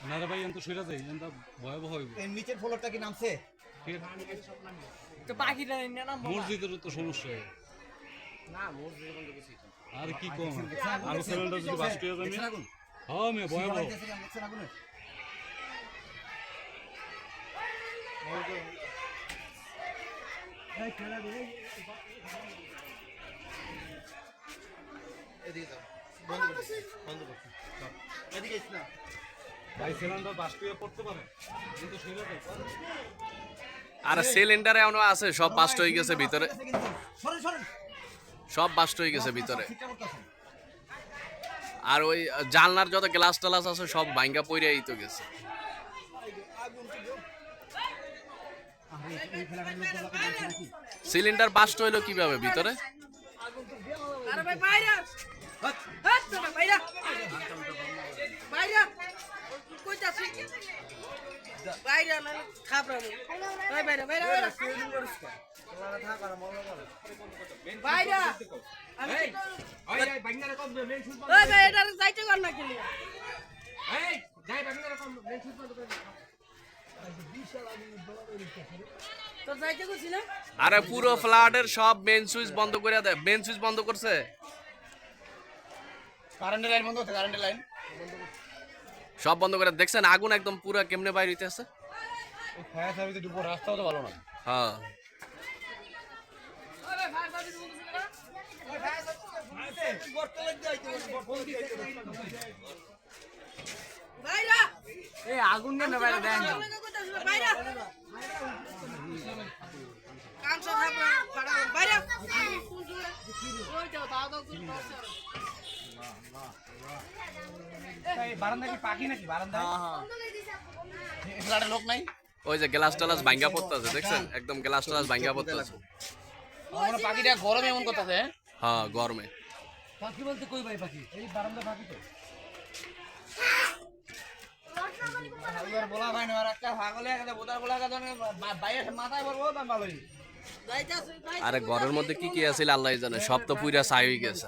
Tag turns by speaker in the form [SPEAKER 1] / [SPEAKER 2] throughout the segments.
[SPEAKER 1] না রে ভাই এত সইরা যাই এত ভয়াবহ হইব।
[SPEAKER 2] এই নিচের ফ্লোরটা কি নামছে?
[SPEAKER 3] তো বাকিটা নিয়ে নাম
[SPEAKER 1] মসজিদের তো সমস্যা
[SPEAKER 3] না মসজিদে বন্ধ করছি
[SPEAKER 1] আর কি কম আর সিলিন্ডার যদি বাস্ট হয়ে যায়
[SPEAKER 2] দেখছেন আগুন?
[SPEAKER 1] হ্যাঁ মে ভয়াবহ।
[SPEAKER 2] দেখছেন আগুনের? এদিকে যাও, বন্ধ করছি, বন্ধ করছি। এদিকে এসো না।
[SPEAKER 1] ভাই সিলিন্ডার বাস্ট হয়ে পড়তে পারে কিন্তু সইরা যায়।
[SPEAKER 4] আর সিলিন্ডারে এমন আছে সব বাস্ট হয়ে গেছে ভিতরে,
[SPEAKER 2] সরেন, সরেন।
[SPEAKER 4] সব বাস্ট হয়ে গেছে ভিতরে।
[SPEAKER 2] ঠিকঠাক করতেছেন।
[SPEAKER 4] আর ওই জানলার যত গ্লাস টালাস আছে সব ভাঙ্গা পইরাই তো গেছে।
[SPEAKER 2] আরে এই ফেলাটার লোক বলা করে বলছে নাকি?
[SPEAKER 4] সিলিন্ডার বাস্ট হইলো কিভাবে ভিতরে?
[SPEAKER 3] আরে ভাই বাইরে হাত তো বাইরে বাইরে কইতাছি বাইরে না খাবরাম ভাই বাইরে বাইরে বাইরে বাইরে আমি
[SPEAKER 5] ওই বাংলার কম মেন শুট বন্ধ
[SPEAKER 3] ওই ভাই এটা যাইতে কর না কি
[SPEAKER 5] এই যাই বাংলার কম মেন শুট বন্ধ করে
[SPEAKER 3] তো যাইতে করছি না
[SPEAKER 4] আরে পুরো ফ্ল্যাটের সব মেন সুইচ বন্ধ করে দেয়। মেন সুইচ বন্ধ করছে,
[SPEAKER 2] কারেন্টের লাইন বন্ধ হচ্ছে, কারেন্টের লাইন।
[SPEAKER 4] সব বন্ধ করে। দেখছেন আগুন একদম পুরো কেমনে বাইরে হইতেছে।
[SPEAKER 2] এই ফায়ার সার্ভিসে ঢুকবো, রাস্তাও তো ভালো না।
[SPEAKER 4] হ্যাঁ
[SPEAKER 3] ওরে ভাই সার্ভিস বলছিস না বাইরে
[SPEAKER 5] এই আগুন কেন বাইরে দেন
[SPEAKER 3] বাইরে কাম সব খাবরা বাইরে ওই যাও দাও দাও
[SPEAKER 5] এই বারান্দা কি পাখি নাকি বারান্দা
[SPEAKER 2] এই ফ্ল্যাটের লোক নাই?
[SPEAKER 4] ওই যে গ্লাস টালাস ভাঙ্গা পড়তেছে, দেখছেন একদম গ্লাস টালাস ভাঙ্গা পড়তেছে।
[SPEAKER 2] আমার পাখিটা গরমে এমন করতেছে।
[SPEAKER 4] হ্যাঁ গরমে।
[SPEAKER 2] পাখি বলতে কই ভাই পাখি? এই বারান্দা পাখি তো। এবার বলা ভাই না, আর একটা পাগলে একটা বোতার বলা কথা বাইরে মাথায় পড়বো তা ভালোই।
[SPEAKER 3] যাইতাছি
[SPEAKER 4] আরে ঘরের মধ্যে কি কি আছে আল্লাহ জানে, সব তো পুরা ছাই হয়ে গেছে।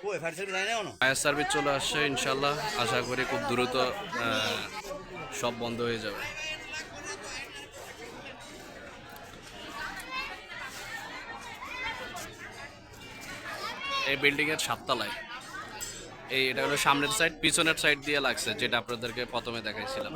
[SPEAKER 2] কই ফায়ার সার্ভিস যায় না কোনো?
[SPEAKER 4] ফায়ার সার্ভিস চলে আসছে ইনশাল্লাহ, আশা করি খুব দ্রুত সব বন্ধ হয়ে যাবে। এই বিল্ডিং এর 7 তলায়। এটা হলো সামনের সাইড, পিছনের সাইড দিয়ে লাগছে যেটা আপনাদেরকে প্রথমে দেখাইছিলাম।